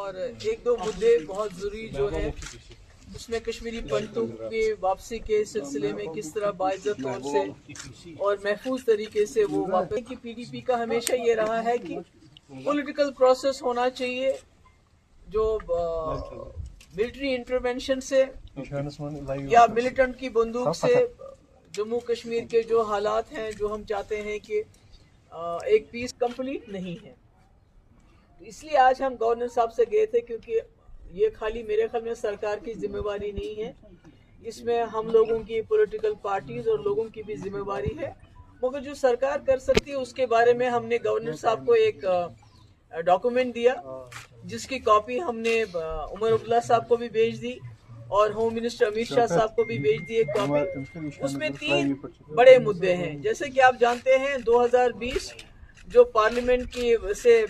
اور ایک دو मुद्दे बहुत ज़रूरी जो है उसमें कश्मीरी पंडितों के वापसी के सिलसिले में किस तरह बाइज्जत तौर से और महफूज तरीके से वो वापसी की पीडीपी का हमेशा ये रहा है कि पॉलिटिकल प्रोसेस होना चाहिए जो मिलिट्री इंटरवेंशन से या मिलिटेंट की बंदूक से जम्मू कश्मीर के जो हालात हैं जो हम चाहते हैं कि एक पीस कंप्लीट नहीं है। तो इसलिए आज हम गवर्नर साहब से गए थे क्योंकि ये खाली मेरे ख्याल में सरकार की जिम्मेवारी नहीं है, इसमें हम लोगों की पॉलिटिकल पार्टीज और लोगों की भी जिम्मेवारी है। मगर जो सरकार कर सकती है उसके बारे में हमने गवर्नर साहब को एक डॉक्यूमेंट दिया जिसकी कॉपी हमने उमर अब्दुल्ला साहब को भी भेज दी और होम मिनिस्टर अमित शाह साहब को भी भेज दी एक कॉपी। उसमें 3 बड़े मुद्दे हैं। जैसे कि आप जानते हैं 2020 जो पार्लियामेंट की से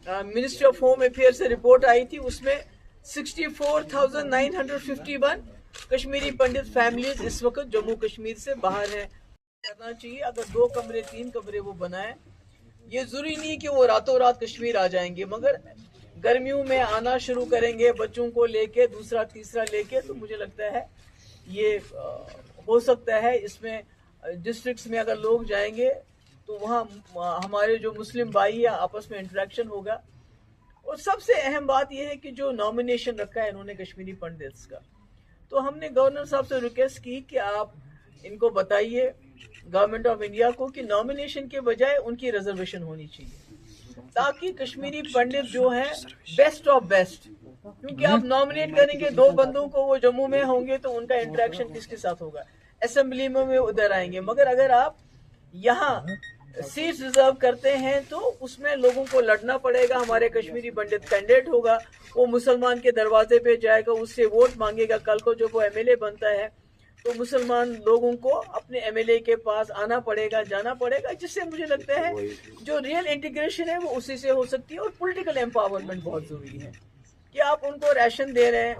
मिनिस्ट्री ऑफ होम अफेयर से रिपोर्ट आई थी उसमें 64,951 कश्मीरी पंडित फैमिलीज इस वक्त जम्मू कश्मीर से बाहर हैं। करना चाहिए अगर 2 कमरे 3 कमरे वो बनाए, ये जरूरी नहीं कि वो रातों रात कश्मीर आ जाएंगे, मगर गर्मियों में आना शुरू करेंगे बच्चों को लेके दूसरा तीसरा लेके, तो मुझे लगता है ये हो सकता है। इसमें डिस्ट्रिक्ट्स में अगर लोग जाएंगे तो वहाँ हमारे जो मुस्लिम भाई है आपस में इंटरेक्शन होगा। और सबसे अहम बात यह है कि जो नॉमिनेशन रखा है इन्होंने कश्मीरी पंडित्स का, तो हमने गवर्नर साहब से रिक्वेस्ट की कि आप इनको बताइए गवर्नमेंट ऑफ इंडिया को कि नॉमिनेशन के बजाय उनकी रिजर्वेशन होनी चाहिए ताकि कश्मीरी पंडित जो है बेस्ट ऑफ बेस्ट, क्योंकि आप नॉमिनेट करेंगे 2 बंदों को, वो जम्मू में होंगे तो उनका इंटरेक्शन किसके साथ होगा, असेंबली में वो उधर आएंगे। मगर अगर आप यहाँ सीट रिजर्व करते हैं तो उसमें लोगों को लड़ना पड़ेगा। हमारे कश्मीरी पंडित कैंडिडेट होगा, वो मुसलमान के दरवाजे पे जाएगा, उससे वोट मांगेगा। कल को जब वो एमएलए बनता है तो मुसलमान लोगों को अपने एमएलए के पास आना पड़ेगा, जाना पड़ेगा, जिससे मुझे लगता है जो रियल इंटीग्रेशन है वो उसी से हो सकती है। और पॉलिटिकल एम्पावरमेंट बहुत जरूरी है कि आप उनको राशन दे रहे हैं,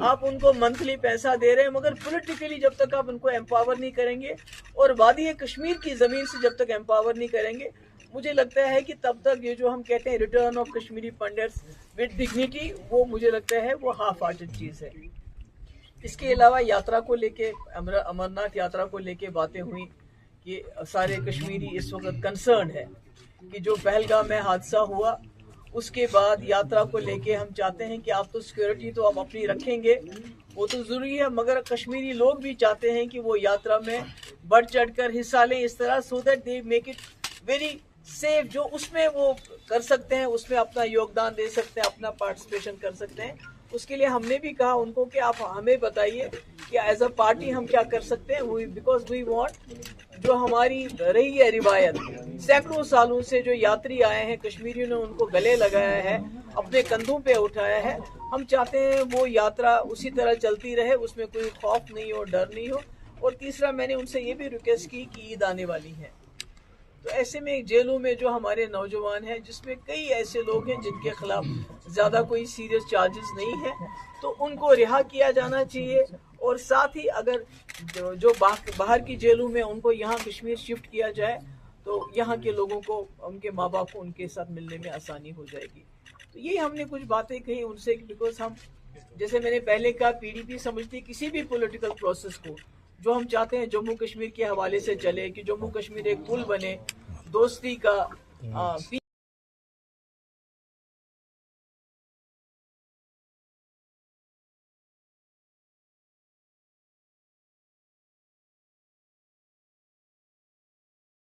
आप उनको मंथली पैसा दे रहे हैं, मगर पॉलिटिकली जब तक आप उनको एम्पावर नहीं करेंगे और वादी कश्मीर की ज़मीन से जब तक एम्पावर नहीं करेंगे, मुझे लगता है कि तब तक ये जो हम कहते हैं return of Kashmiri pundits with dignity, वो मुझे लगता है वो हाफ हार्टेड चीज़ है। इसके अलावा यात्रा को लेके अमरनाथ यात्रा को लेके बातें हुई कि सारे कश्मीरी इस वक्त कंसर्न है कि जो पहलगाम में हादसा हुआ उसके बाद यात्रा को लेके हम चाहते हैं कि आप तो सिक्योरिटी तो आप अपनी रखेंगे, वो तो ज़रूरी है, मगर कश्मीरी लोग भी चाहते हैं कि वो यात्रा में बढ़ चढ़कर हिस्सा लें इस तरह, so that they make it very safe. जो उसमें वो कर सकते हैं उसमें अपना योगदान दे सकते हैं, अपना पार्टिसिपेशन कर सकते हैं। उसके लिए हमने भी कहा उनको कि आप हमें बताइए कि एज अ पार्टी हम क्या कर सकते हैं, बिकॉज वी वांट जो हमारी रही है रिवायत, सैकड़ों सालों से जो यात्री आए हैं कश्मीरियों ने उनको गले लगाया है, अपने कंधों पे उठाया है, हम चाहते हैं वो यात्रा उसी तरह चलती रहे, उसमें कोई खौफ नहीं हो, डर नहीं हो। और तीसरा मैंने उनसे ये भी रिक्वेस्ट की कि ईद आने वाली है, तो ऐसे में जेलों में जो हमारे नौजवान हैं जिसमें कई ऐसे लोग हैं जिनके खिलाफ ज़्यादा कोई सीरियस चार्जेस नहीं है, तो उनको रिहा किया जाना चाहिए। और साथ ही अगर जो बाहर की जेलों में उनको यहाँ कश्मीर शिफ्ट किया जाए तो यहाँ के लोगों को, उनके माँ बाप को उनके साथ मिलने में आसानी हो जाएगी। तो यही हमने कुछ बातें कही उनसे, बिकॉज हम जैसे मैंने पहले कहा पीडीपी समझती किसी भी पॉलिटिकल प्रोसेस को जो हम चाहते हैं जम्मू कश्मीर के हवाले से चले कि जम्मू कश्मीर एक पुल बने दोस्ती का।